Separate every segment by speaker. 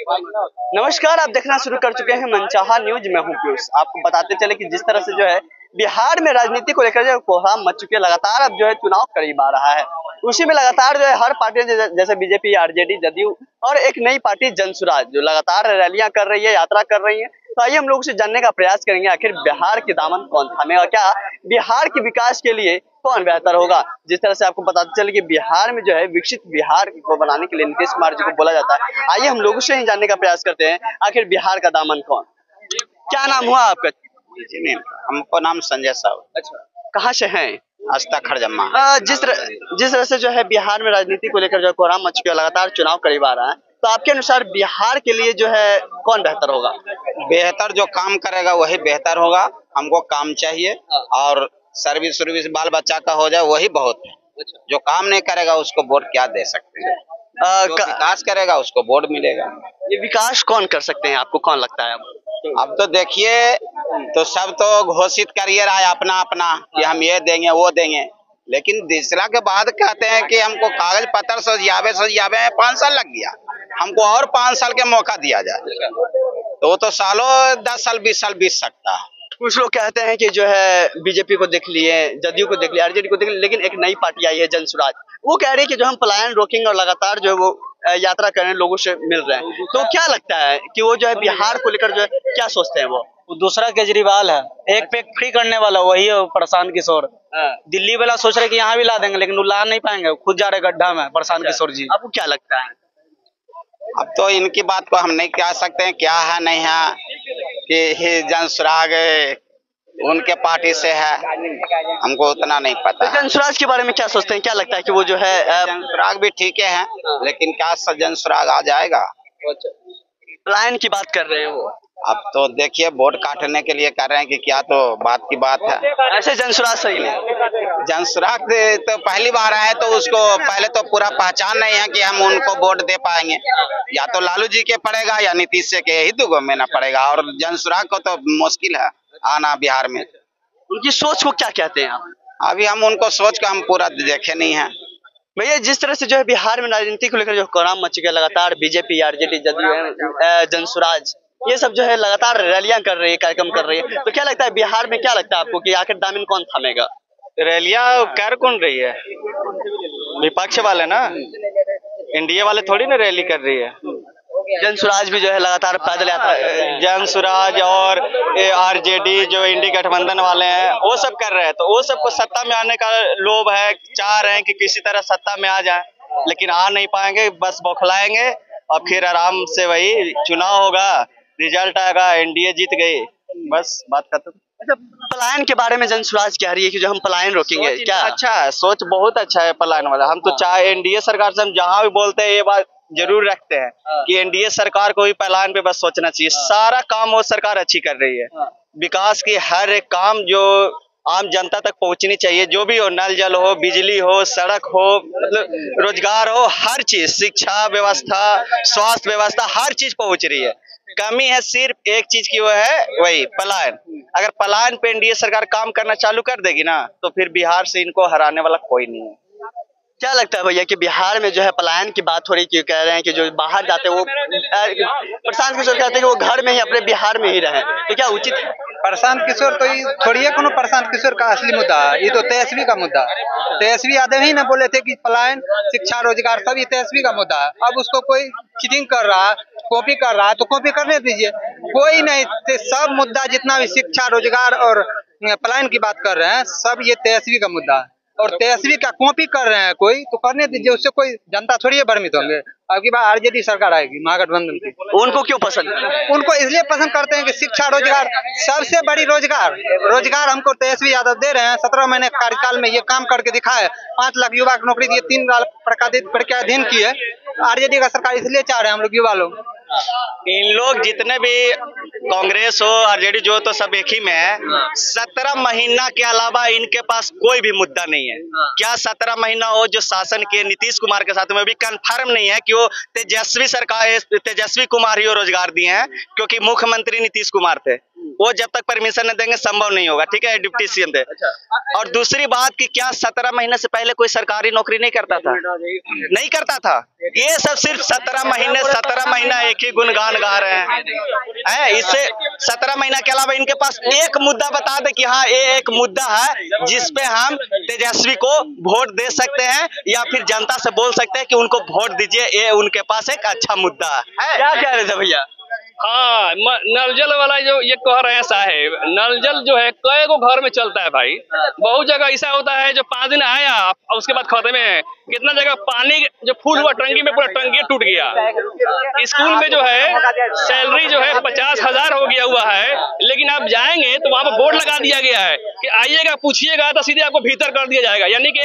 Speaker 1: नमस्कार, आप देखना शुरू कर चुके हैं मनचाहा न्यूज। मैं हूं पीयूष। आपको बताते चले कि जिस तरह से जो है बिहार में राजनीति को लेकर जो कोहराम मच चुकी है, लगातार अब जो है चुनाव करीब आ रहा है। उसी में लगातार जो है हर पार्टी जैसे बीजेपी, आरजेडी, जदयू और एक नई पार्टी जनसुराज जो लगातार रैलियां कर रही है, यात्रा कर रही है। तो आइए हम लोग से जानने का प्रयास करेंगे आखिर बिहार की दामन कौन थामेगा, क्या बिहार के विकास के लिए कौन बेहतर होगा। जिस तरह से आपको पता चले कि बिहार में जो है विकसित बिहार को बनाने के लिए नीतीश कुमार जी को बोला जाता है। आइए हम लोगों से ही जानने का प्रयास करते हैं आखिर बिहार का दामन कौन। क्या नाम हुआ आपका?
Speaker 2: जी नहीं, हमको नाम संजय साहब।
Speaker 1: अच्छा, कहाँ से हैं?
Speaker 2: आस्था खड़जम्मा।
Speaker 1: जिस तरह से जो है बिहार में राजनीति को लेकर जो कोहराम मच चुका है, लगातार चुनाव करीब आ रहा है, तो आपके अनुसार बिहार के लिए जो है कौन बेहतर होगा?
Speaker 2: बेहतर जो काम करेगा वही बेहतर होगा। हमको काम चाहिए और सर्विस बाल बच्चा का हो जाए वही बहुत है। जो काम नहीं करेगा उसको वोट क्या दे सकते हैं। जो विकास करेगा उसको वोट मिलेगा।
Speaker 1: ये विकास कौन कर सकते हैं, आपको कौन लगता है?
Speaker 2: अब तो देखिए, तो सब तो घोषित करिए रहा है अपना अपना कि हम ये देंगे वो देंगे, लेकिन दूसरा के बाद कहते हैं कि हमको कागज पत्र सजियावे 5 साल लग गया, हमको और 5 साल के मौका दिया जाए तो वो तो सालों 10 साल 20 साल बीत सकता है।
Speaker 1: कुछ लोग कहते हैं कि जो है बीजेपी को देख लिए, जदयू को देख लिया, आरजेडी को देख लिया, लेकिन एक नई पार्टी आई है जनसुराज। वो कह रही है कि जो हम पलायन रोकेंगे और लगातार जो है वो यात्रा करने लोगों से मिल रहे हैं। तो क्या लगता है कि वो जो है बिहार को लेकर जो है क्या सोचते हैं? वो
Speaker 3: दूसरा केजरीवाल है, एक पे फ्री करने वाला वही है प्रशांत किशोर। दिल्ली वाला सोच रहे कि यहाँ भी ला देंगे, लेकिन वो ला नहीं पाएंगे, खुद जा रहे गड्ढा में प्रशांत किशोर जी।
Speaker 1: आपको क्या लगता है?
Speaker 2: अब तो इनकी बात को हम नहीं कह सकते हैं क्या है नहीं है, कि जनसुराग उनके पार्टी से है, हमको उतना नहीं पता।
Speaker 1: तो जनसुराज के बारे में क्या सोचते हैं? क्या लगता है कि वो जो है
Speaker 2: जनसुराग भी ठीक है, लेकिन क्या जनसुराग आ जाएगा?
Speaker 1: पलायन की बात कर रहे हैं वो।
Speaker 2: अब तो देखिए, वोट काटने के लिए कर रहे हैं कि क्या, तो बात की बात है।
Speaker 1: ऐसे जनसुराज सही नहीं।
Speaker 2: जनसुराग तो पहली बार आए तो उसको पहले तो पूरा पहचान नहीं है कि हम उनको वोट दे पाएंगे। या तो लालू जी के पड़ेगा या नीतीश से के, ही दो में ना पड़ेगा, और जनसुराग को तो मुश्किल है आना बिहार में।
Speaker 1: उनकी सोच को क्या कहते हैं आप?
Speaker 2: अभी हम उनको सोच का हम पूरा देखे नहीं है।
Speaker 1: भैया, जिस तरह से जो है बिहार में राजनीति को लेकर जो कोहराम मच गया, लगातार बीजेपी, आरजेडी, जदयू, जनसुराज ये सब जो है लगातार रैलियां कर रही है, कार्यक्रम कर रही है। तो क्या लगता है बिहार में, क्या लगता है आपको कि आखिर दामन कौन थामेगा?
Speaker 3: रैलियां कर कौन रही है? विपक्ष वाले ना, एनडीए वाले थोड़ी ना रैली कर रही है।
Speaker 1: जनसुराज भी जो है लगातार पैदल यात्रा,
Speaker 3: जनसुराज और आरजेडी जो इंडी गठबंधन वाले हैं वो सब कर रहे हैं। तो वो सबको सत्ता में आने का लोभ है, चाह रहे हैं कि किसी तरह सत्ता में आ जाए, लेकिन आ नहीं पाएंगे, बस बौखलाएंगे और फिर आराम से वही चुनाव होगा, रिजल्ट आएगा, एनडीए जीत गई, बस बात खत्म।
Speaker 1: अच्छा, पलायन के बारे में जनसुराज कह रही है कि जो हम पलायन रोकेंगे, क्या
Speaker 3: अच्छा है? सोच बहुत अच्छा है पलायन वाला। हम तो चाहे एनडीए सरकार से, हम जहाँ भी बोलते हैं ये बात जरूर रखते हैं कि एनडीए सरकार को भी पलायन पे बस सोचना चाहिए। सारा काम वो सरकार अच्छी कर रही है, विकास की हर एक काम जो आम जनता तक पहुंचनी चाहिए, जो भी हो, नल जल हो, बिजली हो, सड़क हो, मतलब रोजगार हो, हर चीज, शिक्षा व्यवस्था, स्वास्थ्य व्यवस्था, हर चीज पहुंच रही है। कमी है सिर्फ एक चीज की, वो है वही पलायन। अगर पलायन पे एनडीए सरकार काम करना चालू कर देगी ना, तो फिर बिहार से इनको हराने वाला कोई नहीं है।
Speaker 1: क्या लगता है भैया कि बिहार में जो है पलायन की बात हो रही, क्यों कह रहे हैं कि जो बाहर जाते हैं वो प्रशांत किशोर कहते हैं कि वो घर में ही, अपने बिहार में ही रहे, तो क्या उचित है?
Speaker 4: प्रशांत किशोर तो थोड़ी है कोनो प्रशांत किशोर का असली मुद्दा है, ये तो तेजस्वी का मुद्दा है। तेजस्वी यादव ही ना बोले थे कि पलायन, शिक्षा, रोजगार सब ये तेजस्वी का मुद्दा है। अब उसको कोई चीटिंग कर रहा है, कॉपी कर रहा है, तो कॉपी करने दीजिए, कोई नहीं। सब मुद्दा जितना भी शिक्षा, रोजगार और पलायन की बात कर रहे हैं, सब ये तेजस्वी का मुद्दा है। और तेजस्वी का कॉपी कर रहे हैं कोई, तो करने दीजिए, उससे कोई जनता थोड़ी है भ्रमित होंगे। अब की बार आरजेडी सरकार आएगी महागठबंधन की,
Speaker 1: उनको क्यों पसंद है?
Speaker 4: उनको इसलिए पसंद करते हैं कि शिक्षा, रोजगार, सबसे बड़ी रोजगार हमको तेजस्वी यादव दे रहे हैं। 17 महीने कार्यकाल में ये काम करके दिखाए, 5 लाख युवा को नौकरी दिए, 3 लाख प्रत्याधीन किए। आरजेडी का सरकार इसलिए चाह रहे हैं हम लोग युवा लोग।
Speaker 3: इन लोग जितने भी कांग्रेस हो, आरजेडी जो, तो सब एक ही में है। 17 महीना के अलावा इनके पास कोई भी मुद्दा नहीं है। क्या 17 महीना हो जो शासन के नीतीश कुमार के साथ में भी कंफर्म नहीं है कि वो तेजस्वी कुमार ही रोजगार दिए हैं, क्योंकि मुख्यमंत्री नीतीश कुमार थे। वो जब तक परमिशन नहीं देंगे संभव नहीं होगा, ठीक है, डिप्टी सीएम थे। और दूसरी बात कि क्या 17 महीने से पहले कोई सरकारी नौकरी नहीं करता था? नहीं करता था। ये सब सिर्फ 17 महीना एक ही गुणगान गा रहे हैं। इससे 17 महीना के अलावा इनके पास एक मुद्दा बता दे कि हाँ ये एक मुद्दा है जिसपे हम तेजस्वी को वोट दे सकते हैं या फिर जनता से बोल सकते हैं कि उनको वोट दीजिए, ये उनके पास एक अच्छा मुद्दा है। क्या कह रहे थे भैया?
Speaker 5: हाँ, नल जल वाला जो ये कह रहे हैं साहेब, नल जल जो है कई को घर में चलता है भाई। बहुत जगह ऐसा होता है जो 5 दिन आया और उसके बाद खत्म है। कितना जगह पानी जो फुल हुआ टंकी में, पूरा टंकी टूट गया। स्कूल में जो है सैलरी जो है 50,000 हो गया हुआ है, लेकिन आप जाएंगे तो वहाँ पर बोर्ड लगा दिया गया है कि आइएगा पूछिएगा तो सीधे आपको भीतर कर दिया जाएगा। यानी कि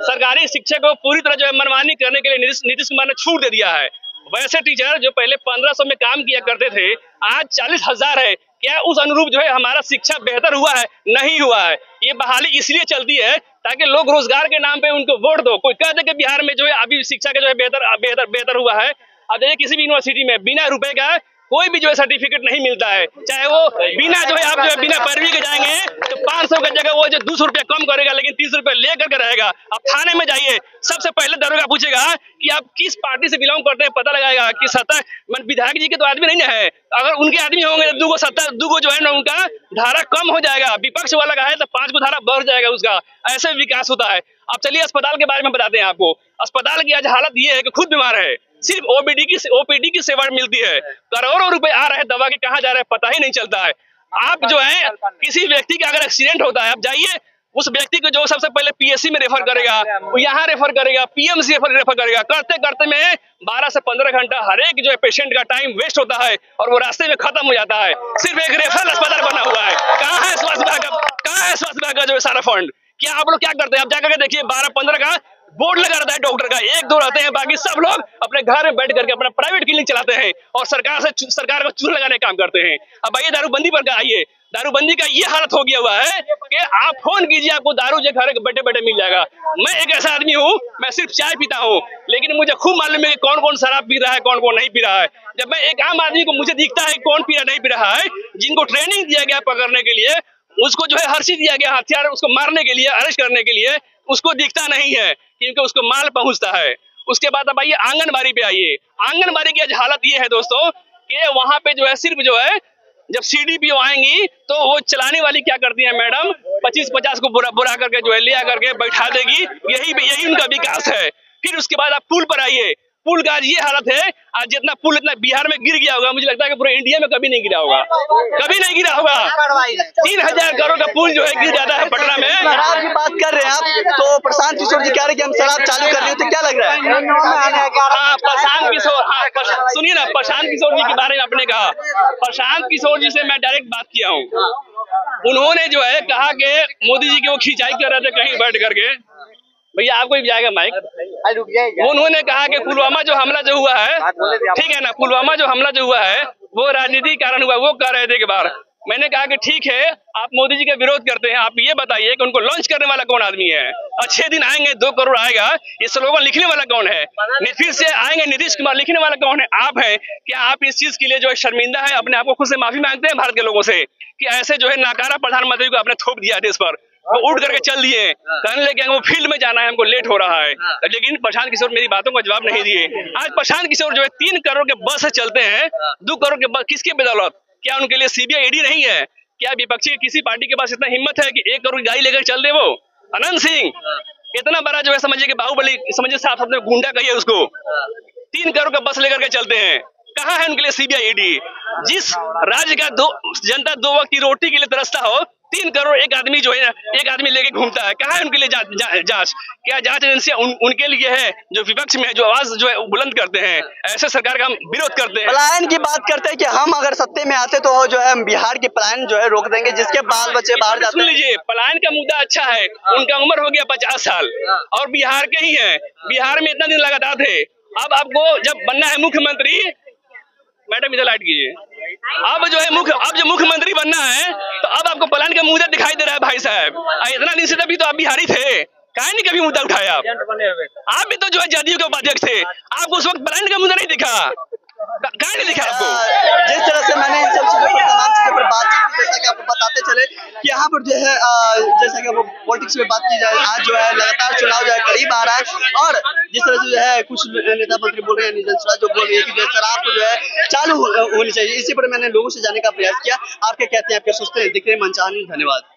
Speaker 5: सरकारी शिक्षा को पूरी तरह जो है मनमानी करने के लिए नीतीश कुमार ने छूट दे दिया है। वैसे टीचर जो पहले 1500 में काम किया करते थे आज 40,000 है। क्या उस अनुरूप जो है हमारा शिक्षा बेहतर हुआ है? नहीं हुआ है। ये बहाली इसलिए चलती है ताकि लोग रोजगार के नाम पे उनको वोट दो। कोई कहते कि बिहार में जो है अभी शिक्षा का जो है बेहतर हुआ है। अब देखिए किसी भी यूनिवर्सिटी में बिना रुपए का कोई भी जो है सर्टिफिकेट नहीं मिलता है, चाहे वो बिना जो है आप जो है बिना पैरवी के जाएंगे तो 500 की जगह वो जो 200 रुपया कम करेगा, लेकिन 30 रुपया ले करके रहेगा। आप थाने में जाइए, सबसे पहले दरोगा पूछेगा कि आप किस पार्टी से बिलोंग करते हैं, पता लगाएगा कि सत्ता विधायक जी के तो आदमी नहीं है। अगर उनके आदमी होंगे तो दूगो जो है ना उनका धारा कम हो जाएगा, विपक्ष वाला का है तो 5 को धारा बढ़ जाएगा उसका। ऐसे विकास होता है। अब चलिए अस्पताल के बारे में बताते हैं आपको। अस्पताल की आज हालत ये है कि खुद बीमार है, सिर्फ ओपीडी की सेवा मिलती है। करोड़ों रुपए आ रहे हैं दवा के, कहाँ जा रहे हैं पता ही नहीं चलता है। आप जो है किसी व्यक्ति का अगर एक्सीडेंट होता है, आप जाइए उस व्यक्ति को जो सबसे पहले पीएससी में रेफर करेगा, वो यहाँ रेफर करेगा, पीएमसी रेफर करेगा। करते करते में 12 से 15 घंटा हर एक जो है पेशेंट का टाइम वेस्ट होता है और वो रास्ते में खत्म हो जाता है। सिर्फ एक रेफरल अस्पताल बना हुआ है। कहाँ है स्वास्थ्य विभाग का जो है सारा फंड? क्या आप लोग क्या करते हैं? आप जाकर के देखिए 12-15 का बोर्ड लगा रहता है डॉक्टर का, 1-2 रहते हैं, बाकी सब लोग अपने घर में बैठ करके अपना प्राइवेट क्लिनिक चलाते हैं और सरकार को चूना लगाने का काम करते हैं। अब आइए दारूबंदी पर आइए। दारूबंदी का ये हालत हो गया हुआ है कि आप फोन कीजिए, आपको दारू जो घर बैठे बैठे मिल जाएगा। मैं एक ऐसा आदमी हूँ, मैं सिर्फ चाय पीता हूँ, लेकिन मुझे खूब मालूम है कि कौन कौन शराब पी रहा है, कौन कौन नहीं पी रहा है। जब मैं एक आम आदमी को मुझे दिखता है कौन पी रहा नहीं पी रहा है, जिनको ट्रेनिंग दिया गया पकड़ने के लिए, उसको जो है हर चीज दिया गया, हथियार उसको मारने के लिए, अरेस्ट करने के लिए, उसको दिखता नहीं है क्योंकि उसको माल पहुंचता है। उसके बाद अब आइए आंगनबाड़ी पे आइए। आंगनबाड़ी की आज हालत ये है दोस्तों कि वहां पे जो है सिर्फ जो है जब सीडीपीओ आएंगी तो वो चलाने वाली क्या करती है मैडम, 25-50 को बुरा करके जो है ले आकर के बैठा देगी। यही उनका विकास है। फिर उसके बाद आप पुल पर आइए। पुल का आज ये हालत है, आज जितना पुल इतना बिहार में गिर गया होगा, मुझे लगता है कि पूरे इंडिया में कभी नहीं गिरा होगा, कभी नहीं गिरा होगा। 3000 करोड़ का पुल जो है गिर जाता है पटना में।
Speaker 1: शराब की बात कर रहे हैं आप, तो प्रशांत किशोर जी कह रहे हैं कि हम शराब चालू कर रहे हैं, तो क्या लग रहा है?
Speaker 5: हाँ, प्रशांत किशोर, हाँ सुनिए ना, प्रशांत किशोर जी के बारे में आपने कहा, प्रशांत किशोर जी से मैं डायरेक्ट बात किया हूँ। उन्होंने जो है कहा कि मोदी जी की वो खिंचाई कर रहे थे कहीं बैठ करके। भैया आपको भी जाएगा माइक। उन्होंने कहा कि पुलवामा जो हमला जो हुआ है, ठीक है ना, पुलवामा जो हमला जो हुआ है वो राजनीतिक कारण हुआ, वो कह रहे थे कि बार। मैंने कहा कि ठीक है, आप मोदी जी का विरोध करते हैं, आप ये बताइए कि उनको लॉन्च करने वाला कौन आदमी है? अच्छे दिन आएंगे 2 करोड़ आएगा, ये स्लोगन लिखने वाला कौन है? फिर से आएंगे नीतीश कुमार, लिखने वाला कौन है? आप हैं। क्या आप इस चीज के लिए जो है शर्मिंदा है? अपने आप को खुद से माफी मांगते हैं भारत के लोगों से कि ऐसे जो है नाकारा प्रधानमंत्री को आपने थोप दिया देश पर, वो उठ करके चल दिए, कहने लगे वो फील्ड में जाना है, हमको लेट हो रहा है। लेकिन प्रशांत किशोर मेरी बातों का जवाब नहीं दिए। आज प्रशांत किशोर जो है 3 करोड़ के बस से चलते हैं, 2 करोड़ के बस किसके बदौलत? क्या उनके लिए सीबीआई ईडी नहीं है? क्या विपक्षी किसी पार्टी के पास इतना हिम्मत है कि 1 करोड़ की गाड़ी लेकर चल दे? वो अनंत सिंह इतना बड़ा जो है समझिए कि बाहुबली, समझिए साफ अपने गुंडा कहिए उसको, 3 करोड़ का बस लेकर के चलते हैं। कहाँ है उनके लिए सीबीआई ईडी? जिस राज्य का जनता 2 वक्त की रोटी के लिए तरसता हो, 3 करोड़ एक आदमी जो है एक आदमी लेके घूमता है। कहाँ है उनके लिए जांच? क्या जांच एजेंसियां उनके लिए है जो विपक्ष में है, जो आवाज जो है बुलंद करते हैं? ऐसे सरकार का हम विरोध करते हैं।
Speaker 1: पलायन की बात करते हैं कि हम अगर सत्ते में आते तो जो है बिहार की पलायन जो है रोक देंगे, जिसके बाल बच्चे बाहर जाते हैं।
Speaker 5: सुन लीजिए, पलायन का मुद्दा अच्छा है, उनका उम्र हो गया 50 साल और बिहार के ही है, बिहार में इतना दिन लगातार थे। अब आपको जब बनना है मुख्यमंत्री, मैडम इधर लाइट कीजिए, अब जो मुख्यमंत्री बनना है तो अब आपको पलायन का मुद्दा दिखाई दे रहा है भाई साहब। इतना दिन से तभी तो आप बिहारी थे, काहे नहीं कभी मुद्दा उठाया? आप भी तो जो है जदयू के उपाध्यक्ष थे, आपको उस वक्त पलायन का मुद्दा नहीं दिखा, काहे नहीं दिखा आपको?
Speaker 1: जिस तरह से मैंने इन सब चीजों पर, तमाम चीजों पर बातचीत की, जैसा कि वो पॉलिटिक्स में बात की जाए, आज जो है लगातार चुनाव जो है करीब आ रहा है और जिस तरह से जो है कुछ नेता मंत्री बोल रहे हैं, जनसभा जो बोल रही है कि जो शराब को जो है चालू होनी चाहिए, इसी पर मैंने लोगों से जानने का प्रयास किया। आप क्या कहते हैं, आप क्या सोचते हैं? दिख रहे मंचाहा न्यूज़, धन्यवाद।